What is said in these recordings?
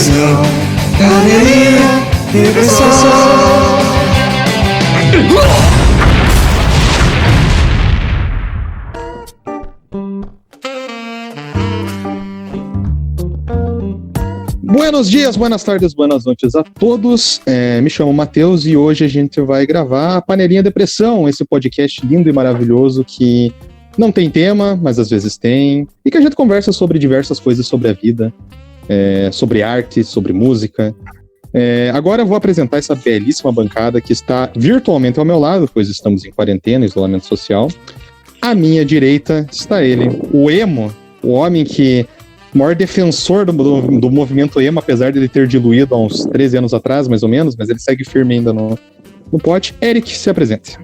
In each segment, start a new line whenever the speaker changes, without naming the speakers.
depressão, panelinha, depressão.
Buenos dias, buenas tardes, buenas noites a todos. Me chamo Matheus e hoje a gente vai gravar a Panelinha Depressão, esse podcast lindo e maravilhoso que não tem tema, mas às vezes tem, e que a gente conversa sobre diversas coisas sobre a vida, sobre arte, sobre música. Agora eu vou apresentar essa belíssima bancada que está virtualmente ao meu lado, pois estamos em quarentena, isolamento social. À minha direita está ele, o emo, o homem que... o maior defensor do movimento emo, apesar de ele ter diluído há uns 13 anos atrás, mais ou menos, mas ele segue firme ainda no pote. Eric, se apresente.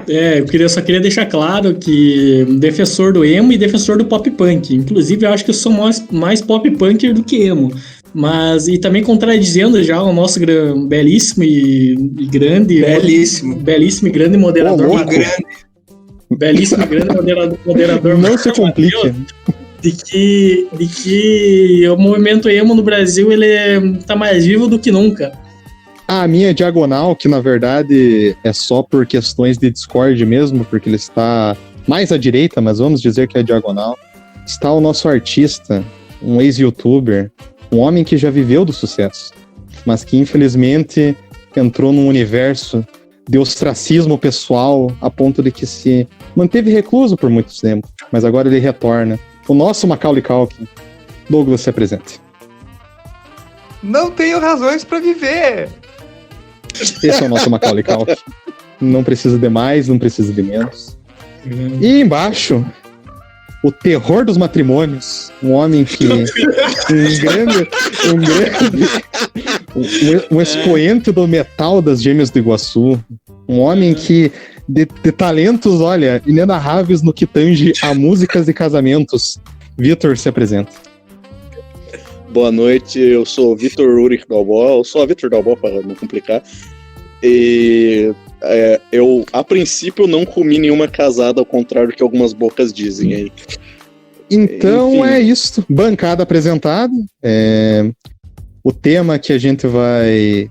Eu só queria deixar claro que defensor do emo e defensor do pop punk. Inclusive, eu acho que eu sou mais pop punker do que emo. E também contradizendo já o nosso belíssimo e grande... Belíssimo e grande moderador. Belíssimo e grande moderador.
Não se complique.
De que o movimento emo no Brasil ele tá mais vivo do que nunca.
A minha diagonal, que na verdade é só por questões de Discord mesmo, porque ele está mais à direita, mas vamos dizer que é diagonal, está o nosso artista, um ex-youtuber, um homem que já viveu do sucesso, mas que infelizmente entrou num universo de ostracismo pessoal a ponto de que se manteve recluso por muito tempo, mas agora ele retorna. O nosso Macaulay Culkin. Douglas, se apresente.
Não tenho razões pra viver.
Esse é o nosso Macaulay Culkin. Não precisa de mais, não precisa de menos. E embaixo, o terror dos matrimônios. Um homem que... um expoente do metal das Gêmeas do Iguaçu. Um homem que... De talentos, olha, inenarráveis no que tange a músicas e casamentos. Vitor, se apresenta.
Boa noite, eu sou o Vitor Ulrich Dalbó, eu sou a Vitor Dalbó, para não complicar. E eu, a princípio, não comi nenhuma casada, ao contrário do que algumas bocas dizem aí.
Então,
enfim.
é isso. Bancada apresentada. O tema que a gente vai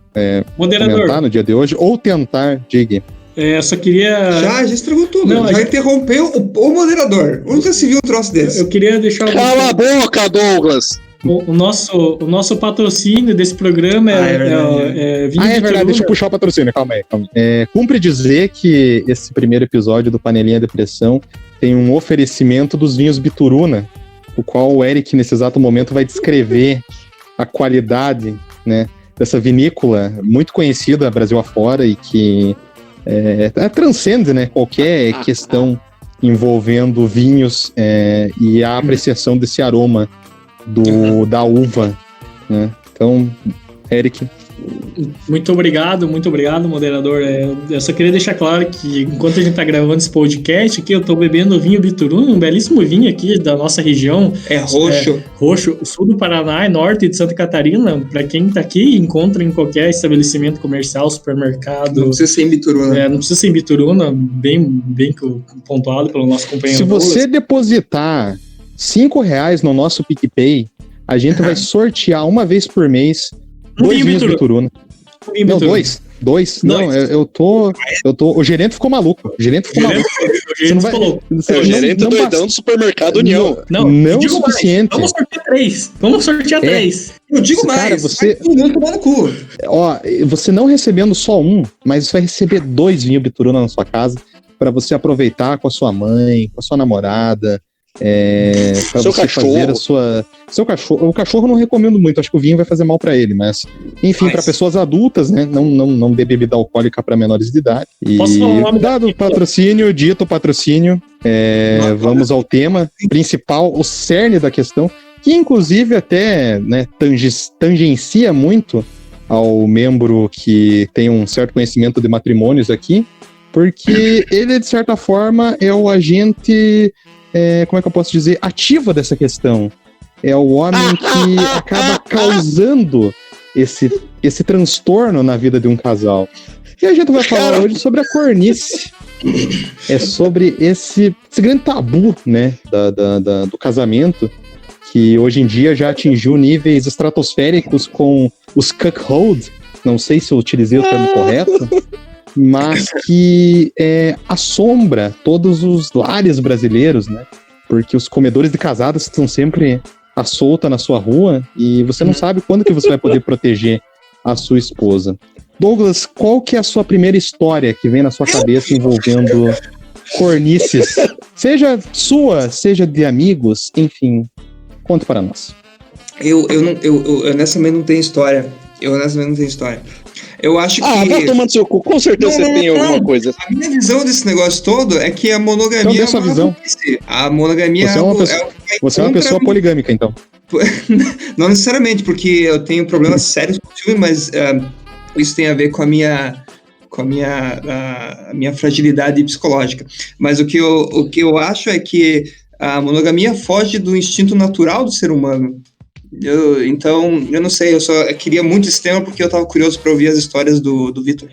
comentar no dia de hoje, ou tentar, diga.
Só queria...
Já estragou tudo.
Não,
já interrompeu o moderador. Onde você se viu um troço desse?
Eu queria deixar...
Cala a boca, Douglas!
O nosso patrocínio desse programa é
verdade, deixa eu puxar o patrocínio, calma aí. Cumpre dizer que esse primeiro episódio do Panelinha Depressão tem um oferecimento dos vinhos Bituruna, o qual o Eric, nesse exato momento, vai descrever a qualidade, né, dessa vinícola muito conhecida Brasil afora e que transcende, né, qualquer questão envolvendo vinhos e a apreciação desse aroma da uva, né? Então, Eric.
Muito obrigado, moderador. Eu só queria deixar claro que enquanto a gente tá gravando esse podcast aqui, eu tô bebendo vinho Bituruna, um belíssimo vinho aqui da nossa região.
É roxo.
Roxo, sul do Paraná e norte de Santa Catarina. Pra quem tá aqui, encontra em qualquer estabelecimento comercial, supermercado.
Não precisa ser em Bituruna.
Não precisa ser em Bituruna, bem pontuado pelo nosso companheiro.
Se você depositar R$5 no nosso PicPay, a gente vai sortear uma vez por mês 2 vinhos Bituruna. Não, dois. Não, eu tô... O gerente ficou maluco. O gerente ficou
doidão do supermercado União.
Não o suficiente.
Mais. Vamos sortear 3.
Eu digo mais.
Cara, você...
Não tomar no cu.
Você não recebendo só um, mas você vai receber 2 vinhos Bituruna na sua casa para você aproveitar com a sua mãe, com a sua namorada, pra
seu
você
cachorro.
fazer seu cachorro. O cachorro eu não recomendo muito, acho que o vinho vai fazer mal pra ele, mas enfim, pra pessoas adultas, né, não dê bebida alcoólica pra menores de idade. E
posso falar o nome
dado o patrocínio, dito o patrocínio, vamos ao tema principal, o cerne da questão, que inclusive até, né, tangencia muito ao membro que tem um certo conhecimento de matrimônios aqui, porque ele, de certa forma, é o agente... como é que eu posso dizer, ativa dessa questão. É o homem que acaba causando esse transtorno na vida de um casal. E a gente vai falar hoje sobre a cornice. É sobre esse grande tabu, né, do casamento, que hoje em dia já atingiu níveis estratosféricos com os cuckold, não sei se eu utilizei o termo correto, mas que assombra todos os lares brasileiros, né? Porque os comedores de casadas estão sempre à solta na sua rua e você não sabe quando que você vai poder proteger a sua esposa. Douglas, qual que é a sua primeira história que vem na sua cabeça envolvendo cornices? Seja sua, seja de amigos, enfim, conte para nós.
Eu honestamente não tenho história. Eu acho que...
vai tomando seu cu. Com certeza você tem alguma coisa.
A minha visão desse negócio todo é que a monogamia...
Então, dê sua visão.
A monogamia...
Você é uma pessoa poligâmica, então.
Não necessariamente, porque eu tenho problemas sérios com o filme, mas isso tem a ver com a minha fragilidade psicológica. Mas o que eu acho é que a monogamia foge do instinto natural do ser humano. Então, eu não sei, eu queria muito esse tema porque eu estava curioso para ouvir as histórias do Vitor.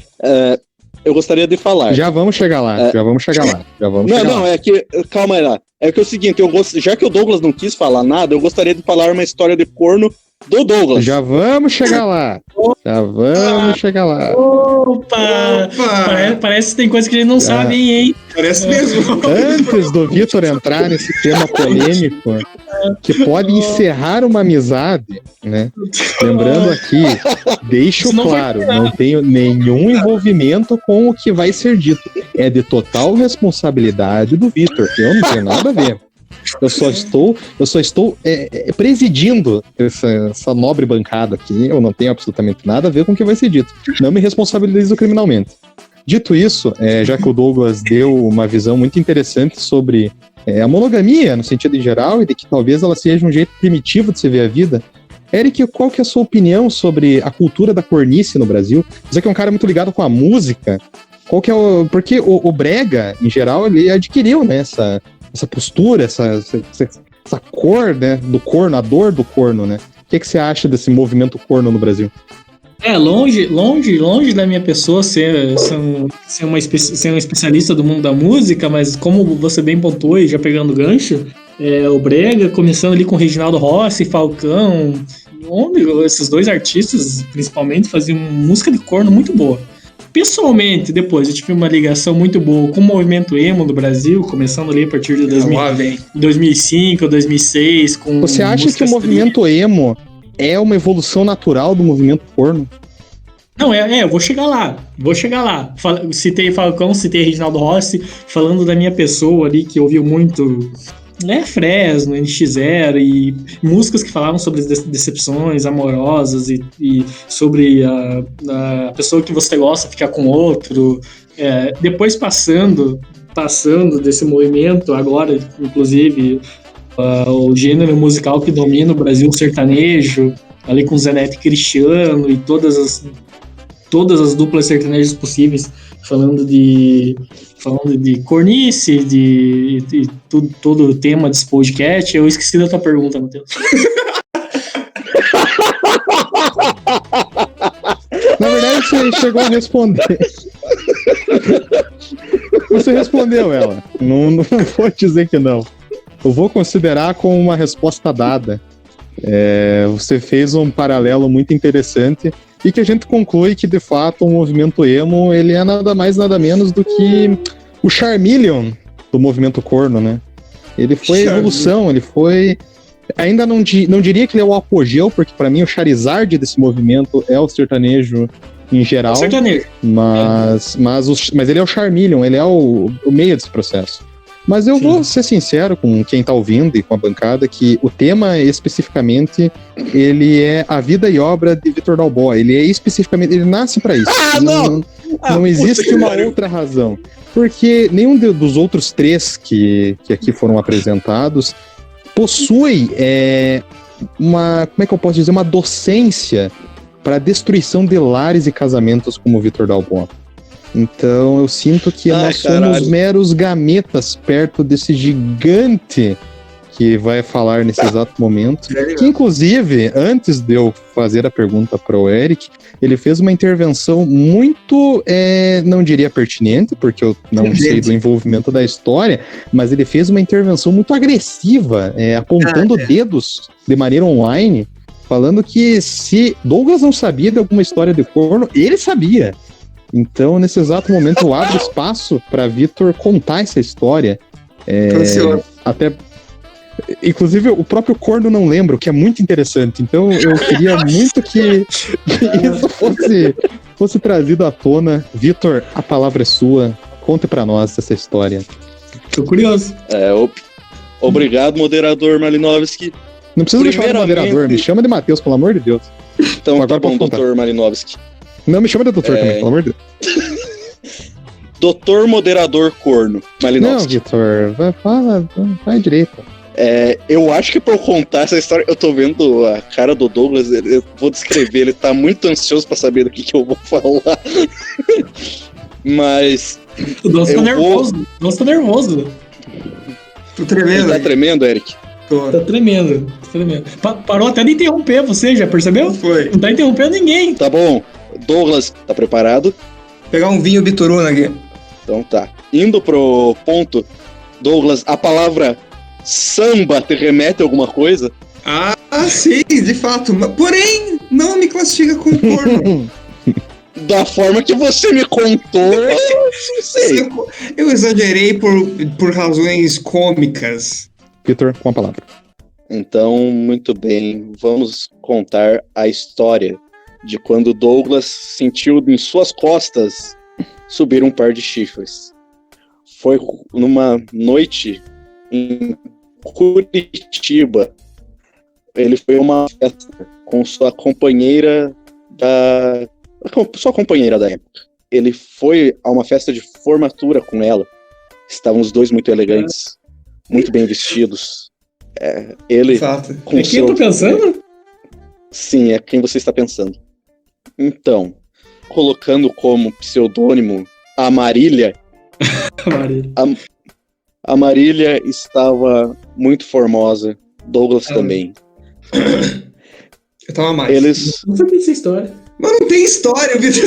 Eu gostaria de falar.
Já vamos chegar lá.
É que... Calma aí lá. É que é o seguinte, já que o Douglas não quis falar nada, eu gostaria de falar uma história de corno do Douglas.
Já vamos chegar lá.
Opa! Parece que tem coisa que ele não sabe, hein?
Parece mesmo.
Antes do Vitor entrar nesse tema polêmico, que pode encerrar uma amizade, né? Lembrando aqui, deixo claro, não tenho nenhum envolvimento com o que vai ser dito. É de total responsabilidade do Vitor. Eu não tenho nada a ver. Eu só estou presidindo essa nobre bancada aqui. Eu não tenho absolutamente nada a ver com o que vai ser dito. Não me responsabilizo criminalmente. Dito isso, já que o Douglas deu uma visão muito interessante sobre a monogamia, no sentido geral, e de que talvez ela seja um jeito primitivo de se ver a vida, Eric, qual que é a sua opinião sobre a cultura da cornice no Brasil? Você que é um cara muito ligado com a música, qual que é porque o brega, em geral, ele adquiriu, né, essa postura, essa cor, né, do corno, a dor do corno, né? O que você acha desse movimento corno no Brasil?
Longe da minha pessoa ser uma especialista do mundo da música, mas como você bem pontuou e já pegando o gancho, o brega, começando ali com Reginaldo Rossi, Falcão, onde esses dois artistas, principalmente, faziam música de corno muito boa. Pessoalmente, depois, eu tive uma ligação muito boa com o movimento emo do Brasil, começando ali a partir de 2005, 2006.
Você acha que o movimento emo é uma evolução natural do movimento porno?
Não, eu vou chegar lá. Citei Falcão, citei Reginaldo Rossi, falando da minha pessoa ali, que ouviu muito... Fresno, NX0 e músicas que falavam sobre decepções amorosas e sobre a pessoa que você gosta ficar com outro. Depois passando desse movimento, agora, inclusive, o gênero musical que domina o Brasil, o sertanejo, ali com Zé Neto e Cristiano e todas as duplas sertanejas possíveis, falando de cornice, de todo o tema desse podcast. Eu esqueci da tua pergunta, Matheus.
Na verdade, você chegou a responder. Você respondeu ela. Não vou dizer que não. Eu vou considerar como uma resposta dada. Você fez um paralelo muito interessante e que a gente conclui que, de fato, o movimento emo ele é nada mais, nada menos do que o Charmeleon do movimento corno, né? Ele foi a evolução, ele foi... Ainda não diria que ele é o apogeu, porque para mim o Charizard desse movimento é o sertanejo em geral.
Sertanejo.
Mas ele é o Charmeleon, ele é o meio desse processo. Mas eu vou ser sincero com quem tá ouvindo e com a bancada que o tema
especificamente ele é a vida e obra de Vitor Dalbó. Ele nasce pra isso. Não existe uma outra razão. Porque nenhum dos outros três que aqui foram apresentados possui uma docência para a destruição de lares e casamentos como o Vitor Dalbó. Então eu sinto que nós somos meros gametas perto desse gigante que vai falar nesse exato momento. Que inclusive, antes de eu fazer a pergunta para o Eric,
ele fez uma intervenção muito, não diria pertinente, porque eu não sei do envolvimento da história, mas ele fez uma intervenção muito agressiva, apontando dedos de maneira online, falando que se Douglas não sabia de alguma história de corno, ele sabia. Então, nesse exato momento, eu abro espaço para Vitor contar essa história. Até, inclusive, o próprio corno não lembra, o que é muito interessante. Então, eu queria muito que isso fosse trazido à tona. Vitor, a palavra é sua. Conte para nós essa história.
Tô curioso.
Obrigado, moderador Malinovski.
Não precisa me chamar de moderador, me chama de Matheus, pelo amor de Deus.
Então, agora tá bom, doutor Malinovski.
Não, me chama de doutor também, pelo amor de Deus.
Doutor moderador corno, Malinovski.
Não, Vitor, vai direito.
Eu acho que pra eu contar essa história, eu tô vendo a cara do Douglas, eu vou descrever, ele tá muito ansioso pra saber do que eu vou falar. Mas...
O Douglas tá nervoso. O Douglas tá nervoso.
Tô tremendo.
Ele tá tremendo, Eric?
Tô.
Tá tremendo. Parou até de interromper você, já percebeu?
Foi.
Não tá interrompendo ninguém.
Tá bom. Douglas, tá preparado?
Vou pegar um vinho Bituruna aqui.
Então tá. Indo pro ponto, Douglas, a palavra samba te remete a alguma coisa?
Ah, sim, de fato. Porém, não me classifica como corno.
Da forma que você me contou, eu não sei.
Eu exagerei por razões cômicas.
Vitor, com a palavra.
Então, muito bem. Vamos contar a história de quando Douglas sentiu em suas costas subir um par de chifres. Foi numa noite em Curitiba. Ele foi a uma festa com sua companheira da época. Ele foi a uma festa de formatura com ela. Estavam os dois muito elegantes, muito bem vestidos. Ele
Fato.
com
É quem eu tô pensando?
Sim, é quem você está pensando. Então, colocando como pseudônimo a Marília. A Marília estava muito formosa, Douglas também.
Eu tava mais.
Eles
Não sabia dessa história.
Mas não tem história, Vitor.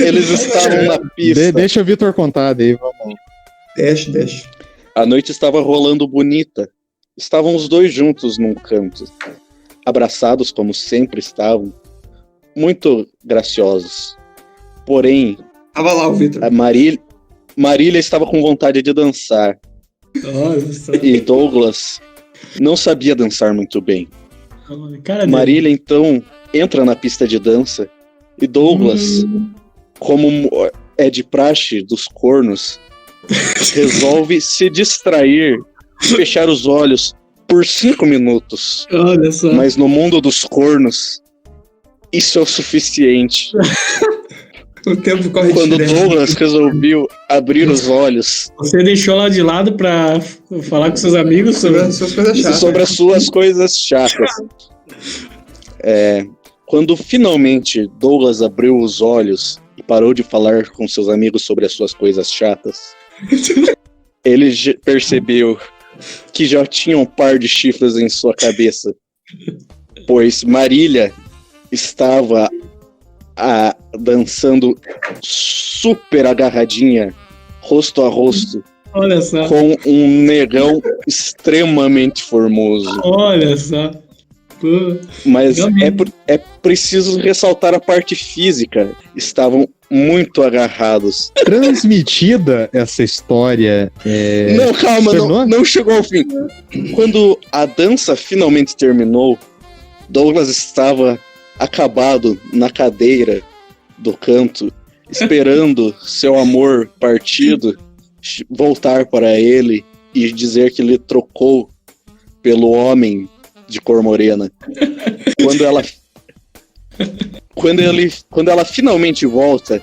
eles estavam na pista.
Deixa o Vitor contar, daí vamos.
Deixa.
A noite estava rolando bonita. Estavam os dois juntos num canto, abraçados como sempre estavam, muito graciosos. Porém,
Tava lá o Vitor.
a Marília estava com vontade de dançar.
Nossa.
E Douglas não sabia dançar muito bem.
Cara,
Marília, então, entra na pista de dança e Douglas, como é de praxe dos cornos, resolve se distrair, fechar os olhos por 5 minutos.
Olha só.
Mas no mundo dos cornos, isso é o suficiente.
O tempo corre
Quando
direto.
Douglas resolveu abrir os olhos
Você deixou ela de lado pra falar com seus amigos sobre...
Sobre as suas coisas chatas.
sobre as suas coisas chatas. Quando finalmente Douglas abriu os olhos e parou de falar com seus amigos sobre as suas coisas chatas, ele percebeu que já tinha um par de chifres em sua cabeça, pois Marília estava dançando super agarradinha, rosto a rosto,
Olha só.
com um negão extremamente formoso.
Olha só. Pô.
Mas
Realmente.
é preciso ressaltar a parte física. Estavam muito agarrados.
Transmitida essa história.
Não, calma,
terminou?
não chegou ao fim. Quando a dança finalmente terminou, Douglas estava acabado na cadeira do canto, esperando seu amor partido voltar para ele e dizer que ele trocou pelo homem de cor morena. Quando ela finalmente volta,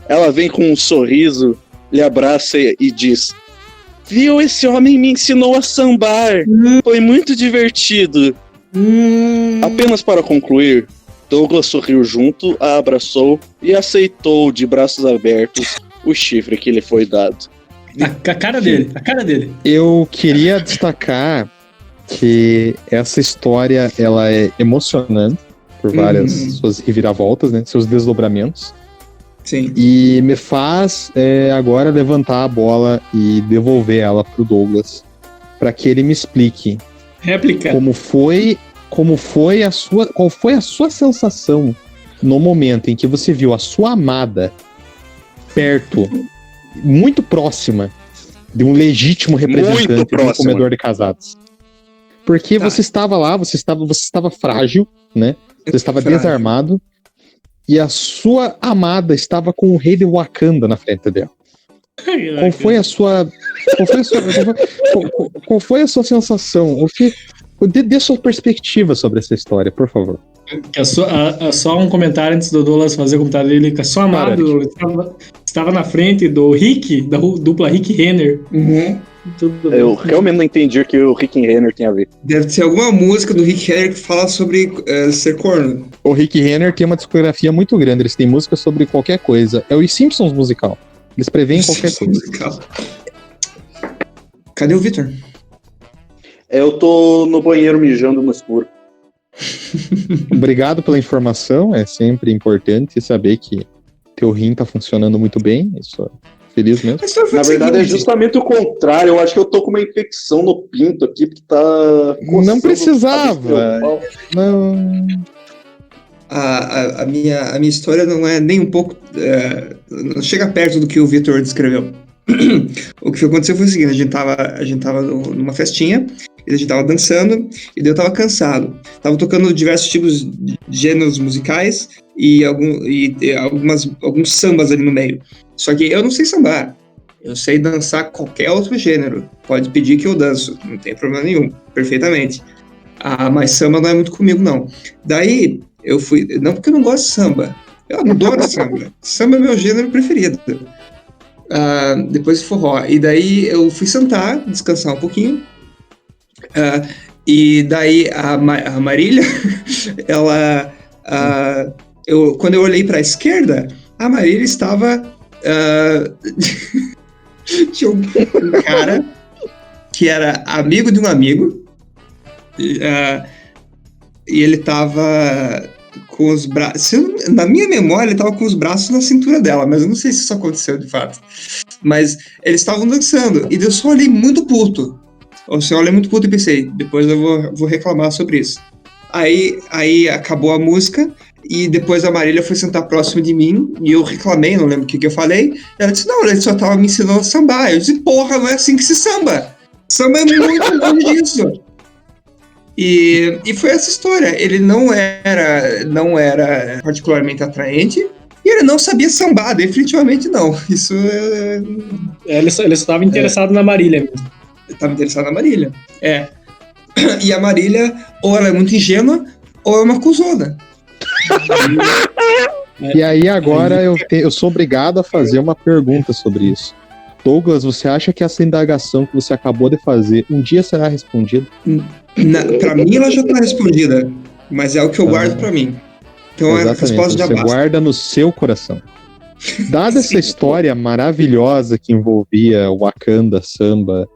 ela vem com um sorriso, lhe abraça e diz: "Viu, esse homem me ensinou a sambar. Foi muito divertido." Apenas para concluir, Douglas sorriu junto, a abraçou e aceitou de braços abertos o chifre que lhe foi dado.
A cara dele, a cara dele.
Eu queria destacar que essa história ela é emocionante, por várias suas reviravoltas, né? Seus desdobramentos.
Sim.
E me faz agora levantar a bola e devolver ela pro Douglas, para que ele me explique
Réplica.
qual foi a sua sensação no momento em que você viu a sua amada perto, muito próxima de um legítimo representante de um comedor de casados. Porque você estava lá, você estava frágil, né? Você estava desarmado e a sua amada estava com o rei de Wakanda na frente dela. Qual foi a sua sensação? Dê sua perspectiva sobre essa história, por favor.
Só um comentário antes do Douglas fazer o comentário dele, que a sua amada estava na frente do Rick, da dupla Rick Renner.
Eu realmente não entendi o que o Rick Renner tem a ver.
Deve ser alguma música do Rick Renner que fala sobre ser corno.
O Rick Renner tem uma discografia muito grande, eles têm música sobre qualquer coisa. É o Simpsons musical. Eles preveem qualquer coisa.
Musical. Cadê o Victor?
Eu tô no banheiro mijando no escuro.
Obrigado pela informação, é sempre importante saber que teu rim tá funcionando muito bem, isso feliz mesmo.
Na verdade é justamente o contrário, eu acho que eu tô com uma infecção no pinto aqui, porque tá...
Não precisava, não...
A minha história não é nem um pouco... não chega perto do que o Victor descreveu. O que aconteceu foi o seguinte, a gente tava numa festinha, e a gente tava dançando, e daí eu tava cansado. Tava tocando diversos tipos de gêneros musicais e alguns sambas ali no meio. Só que eu não sei sambar. Eu sei dançar qualquer outro gênero. Pode pedir que eu danço, não tem problema nenhum, perfeitamente. Mas samba não é muito comigo, não. Daí, eu fui... Não porque eu não gosto de samba. Eu adoro samba. Samba é meu gênero preferido. Depois de forró. E daí eu fui sentar, descansar um pouquinho. E daí a Marília, ela... quando eu olhei para a esquerda, a Marília estava... tinha um cara que era amigo de um amigo. E ele tava com os braços... Na minha memória, ele tava com os braços na cintura dela, mas eu não sei se isso aconteceu de fato. Mas eles estavam dançando, e eu só olhei muito puto. Eu só olhei muito puto e pensei, depois eu vou reclamar sobre isso. Aí acabou a música, e depois a Marília foi sentar próximo de mim, e eu reclamei, não lembro o que eu falei. Ela disse, não, ele só tava me ensinando a sambar. Eu disse, porra, não é assim que se samba. Samba é muito longe disso. E foi essa história. Ele não era particularmente atraente e ele não sabia sambar, definitivamente não. Isso
Ele estava interessado na Marília mesmo.
Ele estava interessado na Marília. E a Marília, ou ela é muito ingênua, ou é uma cuzona.
E aí agora eu sou obrigado a fazer uma pergunta sobre isso. Douglas, você acha que essa indagação que você acabou de fazer um dia será respondida?
Pra mim ela já tá respondida, mas é o que eu guardo pra mim. Então a resposta já
você
basta.
guarda no seu coração. Dada essa história maravilhosa que envolvia o Wakanda Samba,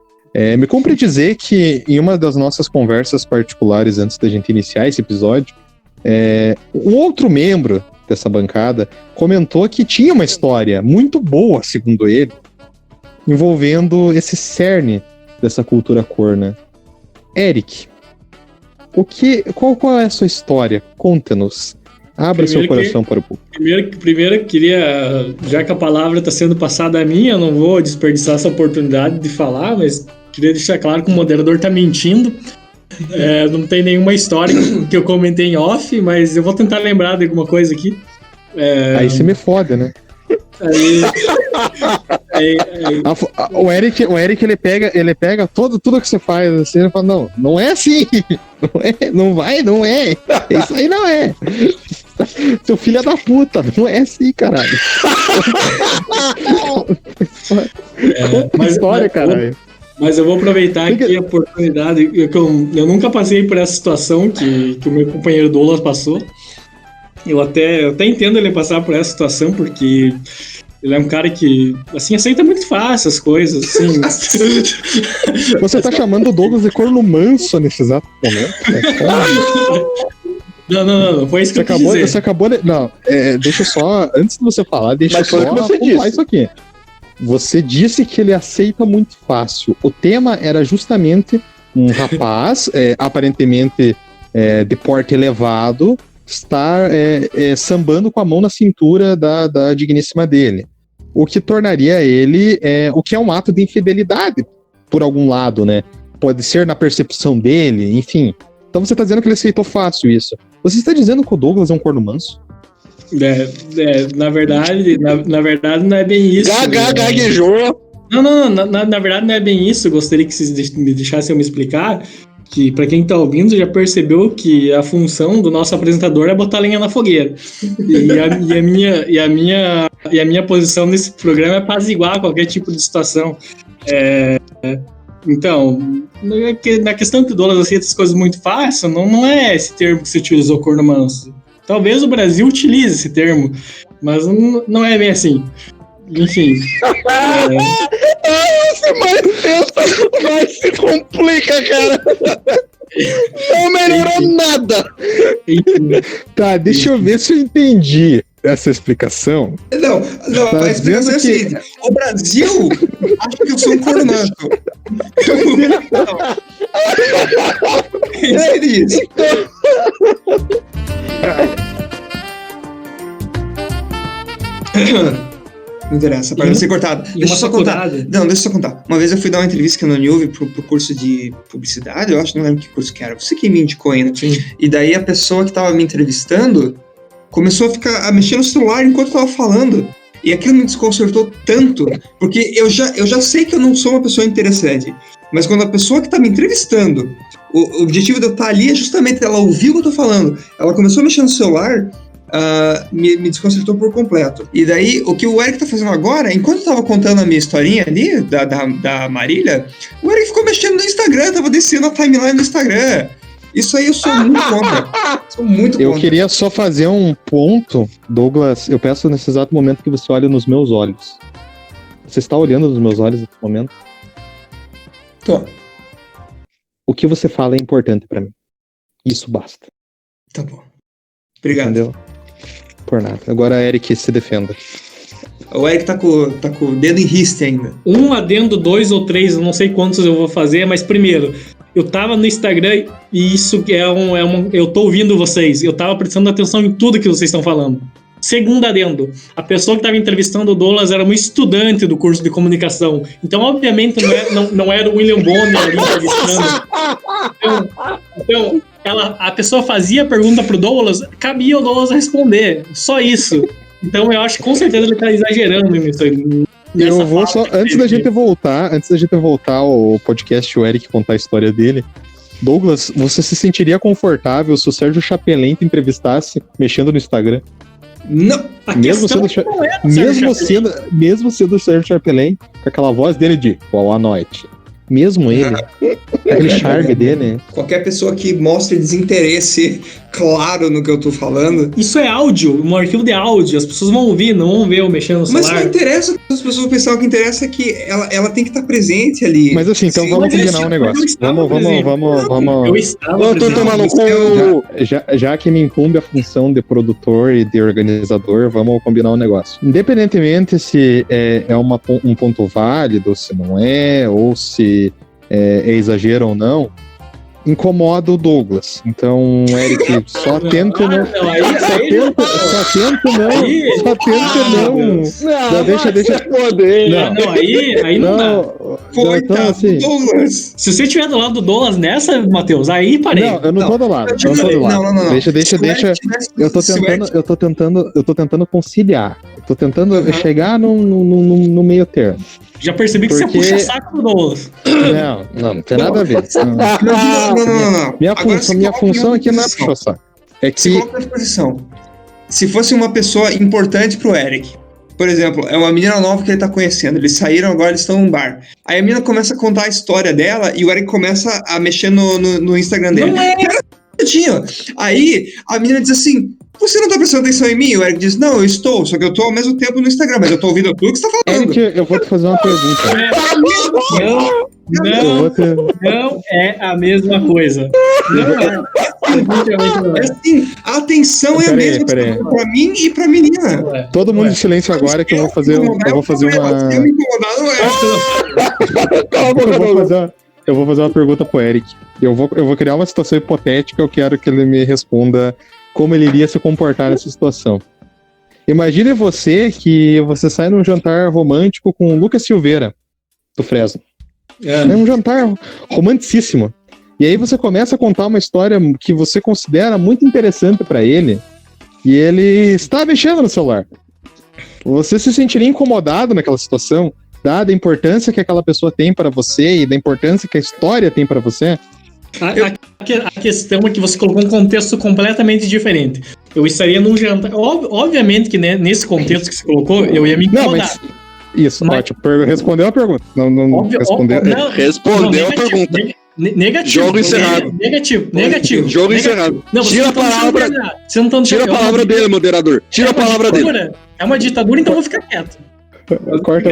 me cumpre dizer que em uma das nossas conversas particulares antes da gente iniciar esse episódio, um outro membro dessa bancada comentou que tinha uma história muito boa, segundo ele, envolvendo esse cerne dessa cultura corna. Eric, qual é a sua história? Conta-nos. Abra seu coração para o público.
Primeiro eu queria, já que a palavra está sendo passada a mim, eu não vou desperdiçar essa oportunidade de falar, mas queria deixar claro que o moderador está mentindo. Não tem nenhuma história que eu comentei em off, mas eu vou tentar lembrar de alguma coisa aqui.
Aí você me fode, né? O Eric ele pega tudo que você faz assim, ele fala, não é assim, não é, isso aí não é, seu filho é da puta, não é assim, caralho. Caralho.
Mas eu vou aproveitar aqui a oportunidade, eu nunca passei por essa situação que o meu companheiro Douglas passou. Eu até entendo ele passar por essa situação, porque ele é um cara que, assim, aceita muito fácil as coisas, assim.
Você tá chamando o Douglas de corno manso nesse exato momento?
Não, foi isso que
Você acabou de. Não, deixa eu só. Antes de você falar, deixa eu
Mas foi
só
o que você
pontuar
disse.
isso aqui. Você disse que ele aceita muito fácil. O tema era justamente um rapaz, aparentemente de porte elevado, estar sambando com a mão na cintura da digníssima dele. O que tornaria ele o que é um ato de infidelidade, por algum lado, né? Pode ser na percepção dele, enfim. Então você tá dizendo que ele aceitou fácil isso. Você está dizendo que o Douglas é um corno manso?
Na verdade não é bem isso.
Gaguejou.
Não, na verdade não é bem isso. Gostaria que vocês me deixassem eu me explicar. Que pra quem tá ouvindo já percebeu que a função do nosso apresentador é botar lenha na fogueira. E a minha posição nesse programa é apaziguar qualquer tipo de situação. Então, na questão que o Douglas aceita as coisas muito fácil, não é esse termo que você utilizou, corno manso. Talvez o Brasil utilize esse termo, mas não é bem assim. Enfim.
Você mais pensa, mais se complica, cara. Não melhorou nada.
Enfim.
Tá, deixa eu ver se eu entendi essa explicação.
Não,
Tá
a explicação é a
dizendo que-
seguinte: o Brasil acha que eu sou um corno manso. Entende isso? Não interessa, para não ser cortado.
E
Deixa
uma
eu só contar.
faculdade.
Não, deixa eu só contar. Uma vez eu fui dar uma entrevista aqui no Nilve pro curso de publicidade, eu acho, não lembro que curso que era. Você que me indicou ainda.
Sim.
E daí a pessoa que tava me entrevistando começou a mexer no celular enquanto eu tava falando. E aquilo me desconcertou tanto, porque eu já sei que eu não sou uma pessoa interessante. Mas quando a pessoa que tá me entrevistando, o objetivo de eu estar ali é justamente ela ouvir o que eu tô falando. Ela começou a mexer no celular, me desconcertou por completo. E daí, o que o Eric tá fazendo agora, enquanto eu tava contando a minha historinha ali, da Marília, o Eric ficou mexendo no Instagram, tava descendo a timeline do Instagram. Isso aí eu sou muito contra. Sou muito contra.
Eu queria só fazer um ponto, Douglas. Eu peço nesse exato momento que você olhe nos meus olhos. Você está olhando nos meus olhos nesse momento?
Tô.
O que você fala é importante pra mim. Isso basta.
Tá bom. Obrigado.
Entendeu? Por nada. Agora, Eric, se defenda.
O Eric tá com o dedo em riste ainda.
Um adendo, 2 ou 3, eu não sei quantos eu vou fazer, mas primeiro, eu tava no Instagram e isso eu tô ouvindo vocês, eu tava prestando atenção em tudo que vocês estão falando. Segundo adendo, a pessoa que estava entrevistando o Douglas era uma estudante do curso de comunicação, então obviamente não era o William Bonner ali entrevistando. Então a pessoa fazia a pergunta pro Douglas, cabia o Douglas responder, só isso. Então eu acho que com certeza ele tá exagerando nisso aí.
Eu vou só, antes da gente voltar ao podcast, o Eric contar a história dele. Douglas, você se sentiria confortável se o Sérgio Chapelin te entrevistasse mexendo no Instagram?
Não.
Mesmo sendo o Sérgio Chapelin, com aquela voz dele de boa noite. Mesmo ele, aquele charme dele.
Qualquer pessoa que mostre desinteresse claro no que eu tô falando.
Isso é áudio, um arquivo de áudio. As pessoas vão ouvir, não vão ver eu mexendo no
Mas
celular.
não interessa, as pessoas pensam que interessa é que ela tem que estar presente ali.
Mas assim, então
Sim,
vamos
mas
combinar um
eu
negócio.
estava
Vamos.
Eu estava
Não, tô
presente.
tomando cu.
Já que me incumbe a função de produtor e de organizador, vamos combinar um negócio. Independentemente se é um ponto válido, se não é, ou se é exagero ou não, incomoda o Douglas. Então, Eric, só tenta não. Só tenta não.
Não,
deixa.
Poder.
Não, aí não dá.
Coitado
então, assim,
do Douglas.
Se você estiver do lado do Douglas nessa, Matheus, aí parei.
não, eu não tô do lado. Eu não tô do lado.
Não.
Deixa.
Se o Eric tivesse-
Eu tô tentando conciliar. Eu tô tentando chegar no meio termo.
Já percebi que
Porque-
você puxa saco do Douglas.
Não tem nada a ver.
Não.
Minha
Agora se
minha
coloca em
função
outra
aqui não é
posição.
puxar o saco. É
Se
que.
coloca nessa posição. Se fosse uma pessoa importante pro Eric, por exemplo, é uma menina nova que ele tá conhecendo, eles saíram, agora eles estão num bar. Aí a menina começa a contar a história dela e o Eric começa a mexer no Instagram dele.
Não é.
Aí a menina diz assim: você não tá prestando atenção em mim? O Eric diz: não, eu estou, só que eu tô ao mesmo tempo no Instagram, mas eu tô ouvindo tudo que você tá falando.
Eric, eu vou te fazer uma pergunta.
Não
Eu vou te...
é a mesma coisa.
Assim, a atenção é a mesma pra mim e pra menina.
Todo mundo em silêncio agora que eu vou fazer uma.
Eu vou
fazer uma pergunta pro Eric. Eu vou criar uma situação hipotética, eu quero que ele me responda como ele iria se comportar nessa situação. Imagine que você sai num jantar romântico com o Lucas Silveira, do Fresno. É um jantar romanticíssimo. E aí você começa a contar uma história que você considera muito interessante pra ele, e ele está mexendo no celular. Você se sentiria incomodado naquela situação, dada a importância que aquela pessoa tem para você e da importância que a história tem para você?
A questão é que você colocou um contexto completamente diferente. Eu estaria num jantar. Obviamente que nesse contexto que você colocou, eu ia me incomodar.
Isso, ótimo. Respondeu a pergunta. Não respondeu.
Respondeu a pergunta.
Negativo.
Jogo encerrado.
Negativo.
Jogo encerrado.
Não,
tira a palavra. Tira a palavra dele, moderador. Tira a palavra dele.
É uma ditadura, então eu vou ficar quieto.
Corta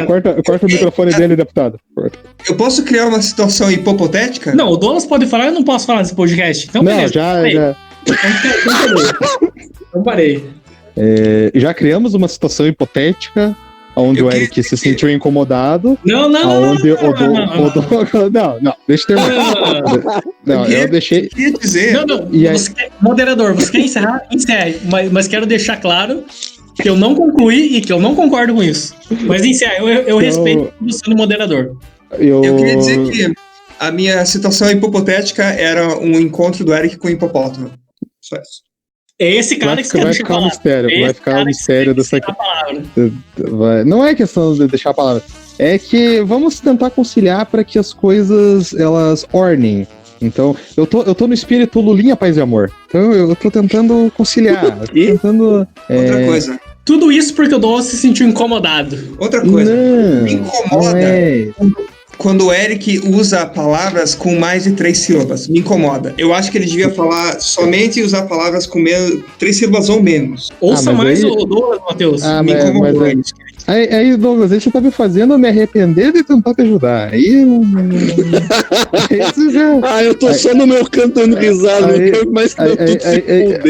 o microfone dele, deputado. Corta.
Eu posso criar uma situação hipotética?
Não, o Douglas pode falar, eu não posso falar nesse podcast. Então,
não,
beleza.
já.
Então parei.
Já criamos uma situação hipotética onde o Eric se sentiu incomodado.
Não,
deixa eu terminar. Eu deixei.
Dizer.
Não. Moderador, você quer encerrar? Encerre. Mas quero deixar claro que eu não concluí e que eu não concordo com isso. Mas encerre, eu respeito você no moderador.
Eu queria dizer que a minha situação hipotética era um encontro do Eric com o hipopótamo. Só isso.
É esse cara que
vai ficar um mistério. Vai ficar um mistério dessa aqui. Não é questão de deixar a palavra. É que vamos tentar conciliar para que as coisas elas ornem. Então, eu tô no espírito Lulinha, Paz e Amor. Então, eu tô tentando conciliar.
Outra coisa.
Tudo isso porque o Douglas se sentiu incomodado.
Outra coisa. Me incomoda quando o Eric usa palavras com mais de 3 sílabas. Me incomoda. Eu acho que ele devia falar somente usar palavras com 3 sílabas ou menos.
Ouça mais o Douglas, Matheus.
Me incomodou isso.
Aí, Douglas, você tá me fazendo me arrepender de tentar te ajudar. Aí.
Eu tô só no meu canto dando risada, mas não tudo se foder,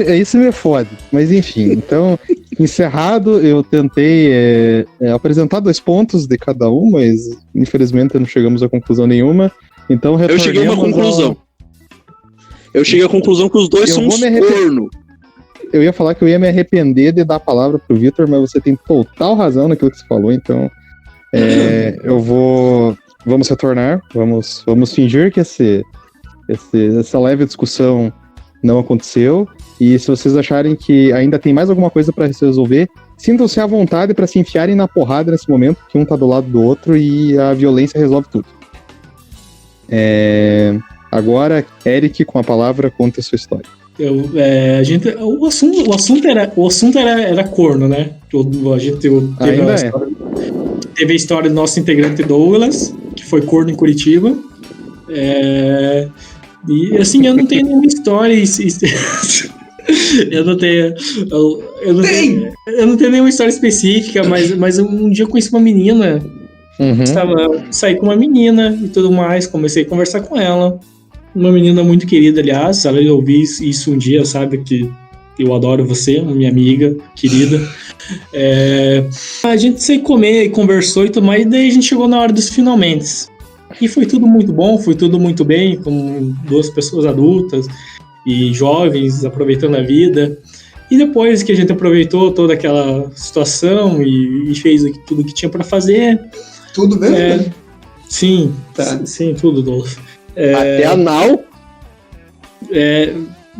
aí você me fode. Mas enfim, então, encerrado, eu tentei apresentar 2 pontos de cada um, mas infelizmente não chegamos a conclusão nenhuma. Então,
eu cheguei a uma conclusão. Eu cheguei à conclusão que os dois são uns corno.
Eu ia falar que eu ia me arrepender de dar a palavra pro Vitor, mas você tem total razão naquilo que você falou, então vamos retornar, vamos fingir que essa leve discussão não aconteceu, e se vocês acharem que ainda tem mais alguma coisa para se resolver, sintam-se à vontade para se enfiarem na porrada nesse momento, que um tá do lado do outro e a violência resolve tudo. Agora, Eric, com a palavra, conta a sua história.
O assunto era corno, né? A gente teve a história do nosso integrante Douglas, que foi corno em Curitiba. E assim, eu não tenho nenhuma história. Eu não tenho nenhuma história específica, mas um dia eu conheci uma menina. Saí com uma menina e tudo mais, comecei a conversar com ela. Uma menina muito querida, aliás, se ela ouvir isso um dia, sabe que eu adoro você, minha amiga querida. A gente saiu comer e conversou e tudo mais, e daí a gente chegou na hora dos finalmente. E foi tudo muito bom, foi tudo muito bem, com 2 pessoas adultas e jovens aproveitando a vida. E depois que a gente aproveitou toda aquela situação e fez tudo que tinha para fazer.
Tudo mesmo?
Sim, sim, tudo, Dolph.
Até anal?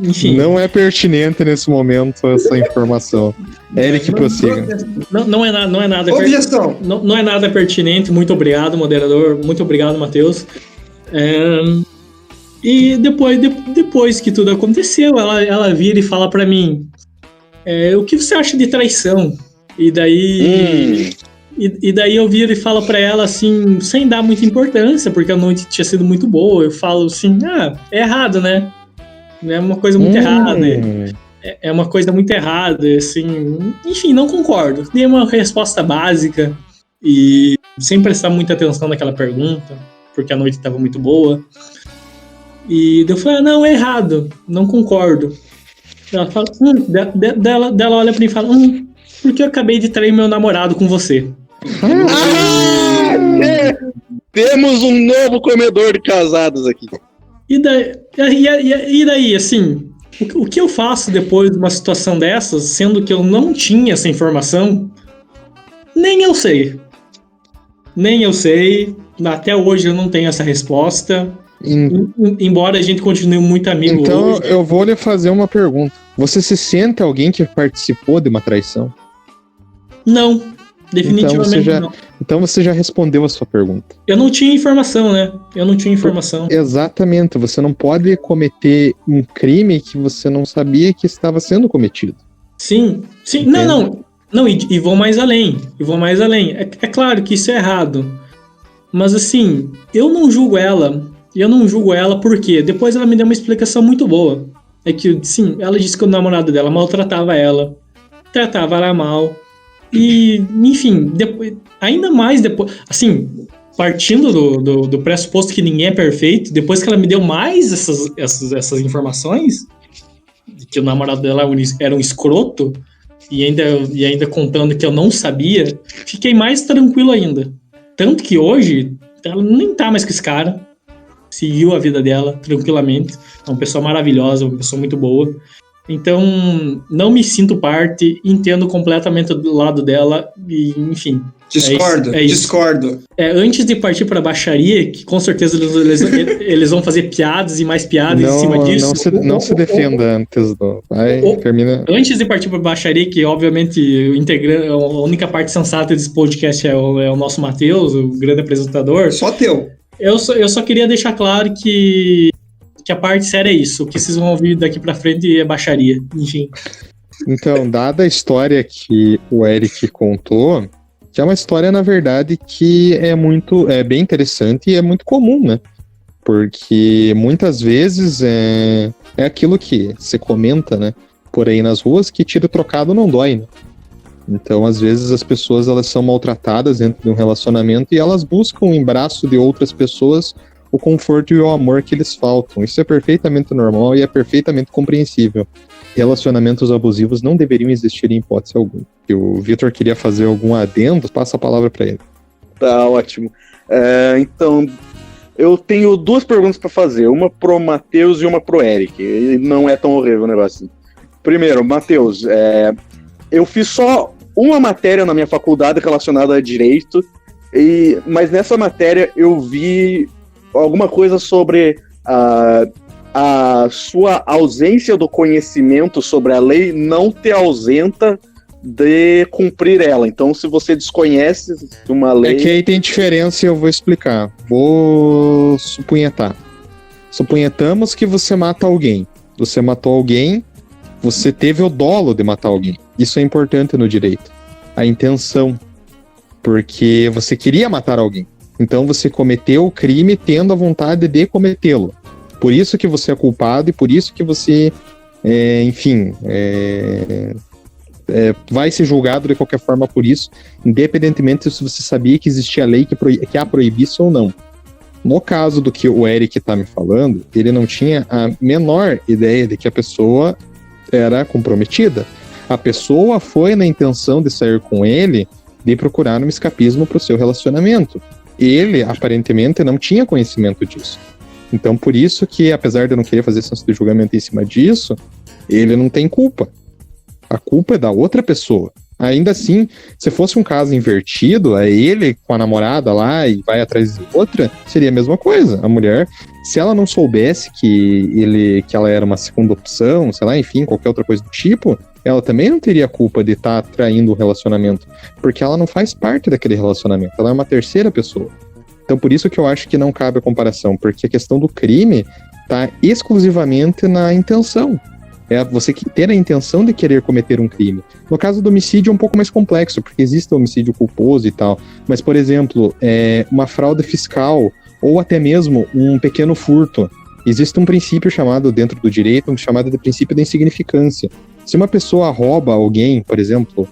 Enfim.
Não é pertinente nesse momento essa informação. Eric, prossiga.
Não é nada.
Objeção.
Não é nada pertinente. Muito obrigado, moderador. Muito obrigado, Matheus. E depois que tudo aconteceu, ela vira e fala pra mim: o que você acha de traição? E daí. E daí eu viro e falo pra ela assim, sem dar muita importância, porque a noite tinha sido muito boa. Eu falo assim, é errado, né? É uma coisa muito errada. É uma coisa muito errada, assim. Enfim, não concordo. Dei uma resposta básica e sem prestar muita atenção naquela pergunta, porque a noite estava muito boa. E eu falei, não, é errado, não concordo. Ela fala, dela olha pra mim e fala, porque eu acabei de trair meu namorado com você.
Temos um novo comedor de casados aqui.
E daí assim, o que eu faço depois de uma situação dessas, sendo que eu não tinha essa informação, nem eu sei. Até hoje eu não tenho essa resposta. Embora a gente continue muito amigo
então
hoje.
Eu vou lhe fazer uma pergunta. Você se sente alguém que participou de uma traição?
Não, definitivamente não.
Então você já respondeu a sua pergunta.
Eu não tinha informação, né?
Exatamente. Você não pode cometer um crime que você não sabia que estava sendo cometido.
Sim.
Entende?
Não, e vou mais além. É claro que isso é errado. Mas assim, eu não julgo ela porque depois ela me deu uma explicação muito boa. É que, sim, ela disse que o namorado dela maltratava ela, tratava ela mal. E, enfim, ainda mais depois. Assim, partindo do pressuposto que ninguém é perfeito, depois que ela me deu mais essas informações, de que o namorado dela era um escroto, e ainda contando que eu não sabia, fiquei mais tranquilo ainda. Tanto que hoje, ela nem tá mais com esse cara. Seguiu a vida dela tranquilamente. É uma pessoa maravilhosa, uma pessoa muito boa. Então, não me sinto parte, entendo completamente do lado dela e, enfim.
Discordo.
Antes de partir para baixaria, que com certeza eles vão fazer piadas e mais piadas em cima disso.
Não se defenda antes do... termina.
Antes de partir para baixaria, que obviamente a única parte sensata desse podcast é o nosso Matheus, o grande apresentador.
Só teu.
Eu só queria deixar claro que a parte séria é isso. O que vocês vão ouvir daqui pra frente é baixaria. Enfim.
Então, dada a história que o Eric contou, que é uma história, na verdade, que é bem interessante e é muito comum, né? Porque muitas vezes é aquilo que você comenta, né? Por aí nas ruas, que tiro trocado não dói, né? Então, às vezes, as pessoas elas são maltratadas dentro de um relacionamento e elas buscam em braço de outras pessoas o conforto e o amor que eles faltam. Isso é perfeitamente normal e é perfeitamente compreensível. Relacionamentos abusivos não deveriam existir em hipótese alguma. E o Vitor queria fazer algum adendo, passa a palavra para ele.
Tá ótimo. Então, eu tenho duas perguntas para fazer. Uma pro Matheus e uma pro Eric. E não é tão horrível o negócio. Primeiro, Matheus, eu fiz só uma matéria na minha faculdade relacionada a direito, mas nessa matéria eu vi alguma coisa sobre a sua ausência do conhecimento sobre a lei não te ausenta de cumprir ela. Então, se você desconhece uma lei...
É que aí tem diferença e eu vou explicar. Vou supunhetar. Supunhetamos que você mata alguém. Você matou alguém, você teve o dolo de matar alguém. Isso é importante no direito. A intenção. Porque você queria matar alguém. Então você cometeu o crime tendo a vontade de cometê-lo. Por isso que você é culpado e por isso que você, vai ser julgado de qualquer forma por isso, independentemente se você sabia que existia lei que a proibisse ou não. No caso do que o Eric está me falando, ele não tinha a menor ideia de que a pessoa era comprometida. A pessoa foi na intenção de sair com ele, de procurar um escapismo para o seu relacionamento. Ele, aparentemente, não tinha conhecimento disso. Então, por isso que, apesar de eu não querer fazer senso de julgamento em cima disso, ele não tem culpa. A culpa é da outra pessoa. Ainda assim, se fosse um caso invertido, é ele com a namorada lá e vai atrás de outra, seria a mesma coisa. A mulher, se ela não soubesse que ela era uma segunda opção, sei lá, enfim, qualquer outra coisa do tipo, ela também não teria culpa de estar traindo o relacionamento, porque ela não faz parte daquele relacionamento, ela é uma terceira pessoa. Então por isso que eu acho que não cabe a comparação, porque a questão do crime está exclusivamente na intenção. É você ter a intenção de querer cometer um crime. No caso do homicídio é um pouco mais complexo, porque existe o homicídio culposo e tal, mas, por exemplo, uma fraude fiscal ou até mesmo um pequeno furto. Existe um princípio chamado, dentro do direito, chamado de princípio da insignificância. Se uma pessoa rouba alguém, por exemplo,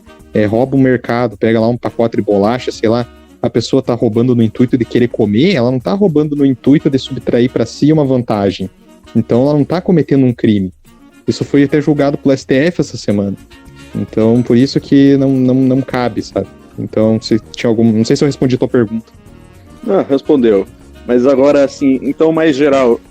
rouba um mercado, pega lá um pacote de bolacha, sei lá, a pessoa está roubando no intuito de querer comer, ela não está roubando no intuito de subtrair para si uma vantagem. Então ela não tá cometendo um crime. Isso foi até julgado pelo STF essa semana. Então, por isso que não cabe, sabe? Então, se tinha algum... Não sei se eu respondi a tua pergunta.
Respondeu. Mas agora, assim, então, mais geral,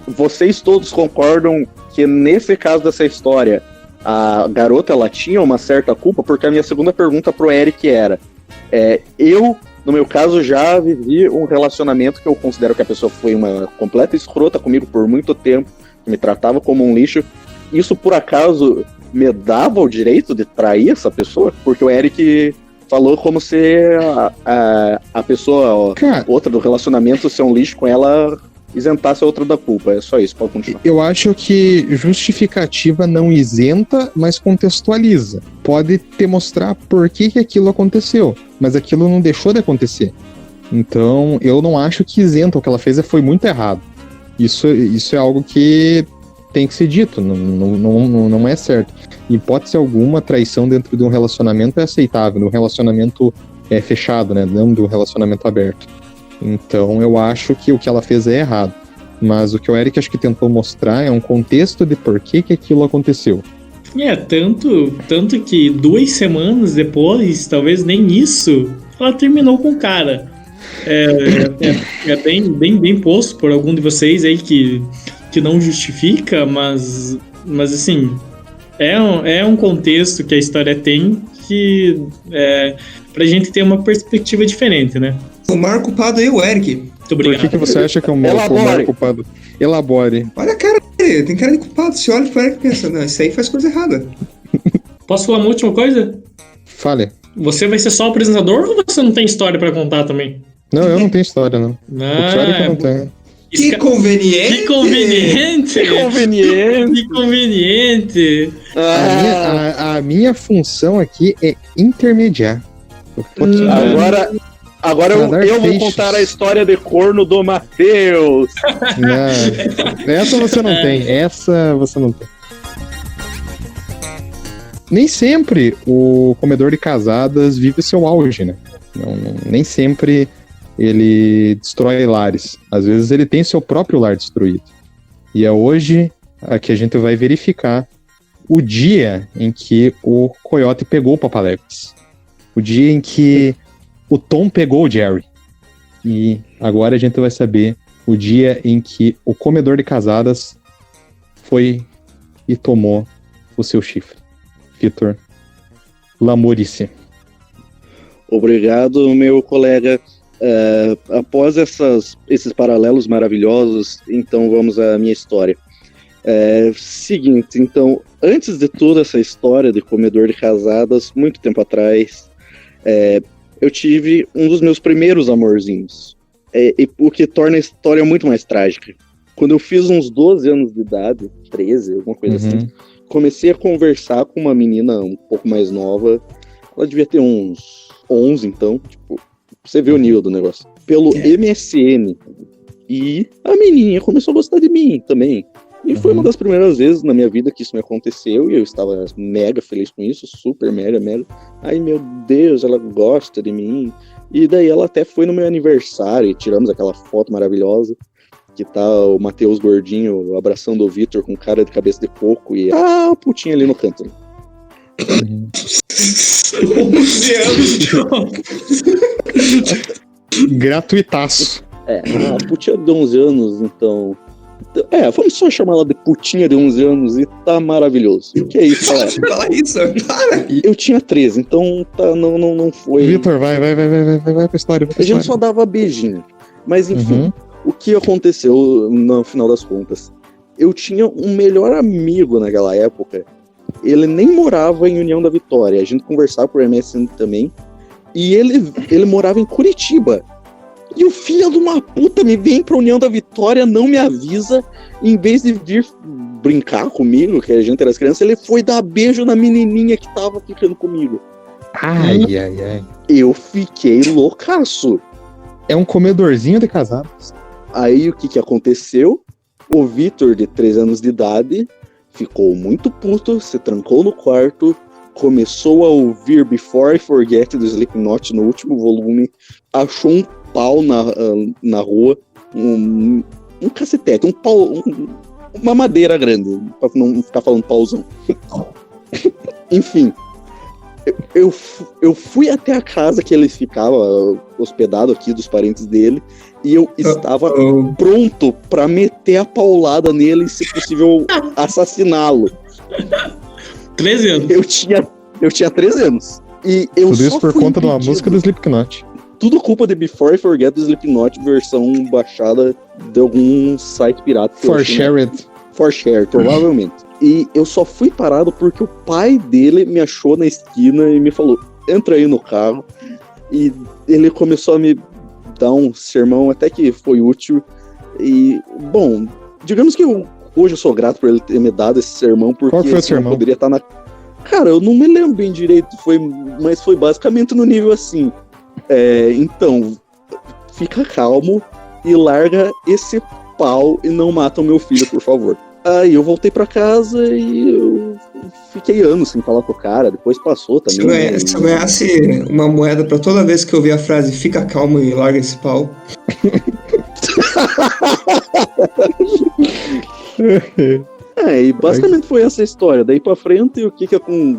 vocês todos concordam que nesse caso dessa história, a garota, ela tinha uma certa culpa? Porque a minha segunda pergunta pro Eric era, eu, no meu caso, já vivi um relacionamento que eu considero que a pessoa foi uma completa escrota comigo por muito tempo, me tratava como um lixo. Isso, por acaso, me dava o direito de trair essa pessoa? Porque o Eric falou como se a pessoa, outra do relacionamento, ser um lixo com ela, isentasse a outra da culpa. É só isso, pode continuar.
Eu acho que justificativa não isenta, mas contextualiza. Pode te mostrar por que aquilo aconteceu, mas aquilo não deixou de acontecer. Então, eu não acho que isenta. O que ela fez foi muito errado. Isso é algo que tem que ser dito, não é certo. Em hipótese alguma, traição dentro de um relacionamento é aceitável, no relacionamento fechado, né? Não do relacionamento aberto. Então eu acho que o que ela fez é errado. Mas o que o Eric acho que tentou mostrar é um contexto de por que aquilo aconteceu.
Tanto que 2 semanas depois, talvez nem isso, ela terminou com o cara. É bem posto por algum de vocês aí que não justifica, mas assim, é um contexto que a história tem que pra gente ter uma perspectiva diferente, né?
O maior culpado é o Eric.
Muito obrigado.
Por que você acha que é o maior culpado? Elabore.
Olha a cara dele, tem cara de culpado. Você olha pro Eric e pensa, não, isso aí faz coisa errada.
Posso falar uma última coisa?
Fale.
Você vai ser só o apresentador ou você não tem história pra contar também?
Não, eu não tenho história, não. O Eric não tem.
Que conveniente!
Que conveniente!
A minha função aqui é intermediar.
Agora eu vou contar a história de corno do Matheus.
Não, essa você não tem. Essa você não tem. Nem sempre o comedor de casadas vive seu auge, né? Nem sempre ele destrói lares. Às vezes ele tem seu próprio lar destruído. E é hoje que a gente vai verificar o dia em que o Coyote pegou o Papaléguas. O dia em que o Tom pegou o Jerry. E agora a gente vai saber o dia em que o comedor de casadas foi e tomou o seu chifre. Vitor Lamorice.
Obrigado, meu colega. Após esses paralelos maravilhosos, então vamos à minha história. Seguinte, então, antes de toda essa história de comedor de casadas, muito tempo atrás, eu tive um dos meus primeiros amorzinhos, o que torna a história muito mais trágica. Quando eu fiz uns 12 anos de idade, 13, alguma coisa assim, comecei a conversar com uma menina um pouco mais nova, ela devia ter uns 11, então, tipo, você vê o nível do negócio, pelo MSN, e a menininha começou a gostar de mim também. E foi uma das primeiras vezes na minha vida que isso me aconteceu, e eu estava mega feliz com isso, super mega. Ai, meu Deus, ela gosta de mim. E daí ela até foi no meu aniversário, e tiramos aquela foto maravilhosa, que tá o Matheus gordinho abraçando o Vitor com cara de cabeça de coco, e a putinha ali no canto. Né?
11 anos.
Gratuitaço.
A putinha de 11 anos, então... vamos só chamar ela de putinha de 11 anos e tá maravilhoso. O que é isso, galera?
Fala isso, para!
Eu tinha 13, então não foi...
Vitor, vai pra história.
A gente só dava beijinho. Mas enfim, o que aconteceu no final das contas? Eu tinha um melhor amigo naquela época. Ele nem morava em União da Vitória. A gente conversava por MSN também. E ele morava em Curitiba. E o filho de uma puta me vem pra União da Vitória, não me avisa. Em vez de vir brincar comigo, que a gente era as crianças, ele foi dar beijo na menininha que tava ficando comigo.
Ai.
Eu fiquei loucaço.
É um comedorzinho de casados.
Aí o que aconteceu? O Vitor, de 3 anos de idade, ficou muito puto, se trancou no quarto, começou a ouvir Before I Forget do Slipknot no último volume, achou um pau na rua, um cacetete, uma madeira grande, pra não ficar falando pauzão. Enfim, eu fui até a casa que ele ficava hospedado aqui, dos parentes dele, e eu estava pronto pra meter a paulada nele e, se possível, assassiná-lo.
13 anos.
Eu tinha 13 anos. E eu
Tudo
só
isso por
fui
conta de uma
impedido.
música do Slipknot.
Tudo culpa de Before I Forget do Slipknot, versão baixada de algum site pirata.
For Shared.
For Share, provavelmente. E eu só fui parado porque o pai dele me achou na esquina e me falou, entra aí no carro. E ele começou a me dar um sermão até que foi útil. E, bom, digamos que hoje eu sou grato por ele ter me dado esse sermão, porque
Qual foi o sermão?
eu poderia estar na... Cara, eu não me lembro bem direito, mas foi basicamente no nível assim. Então, fica calmo e larga esse pau e não mata o meu filho, por favor. Aí eu voltei pra casa e eu fiquei anos sem falar com o cara, depois passou também.
Se eu ganhasse uma moeda pra toda vez que eu ouvir a frase fica calmo e larga esse pau.
E basicamente foi essa história. Daí pra frente,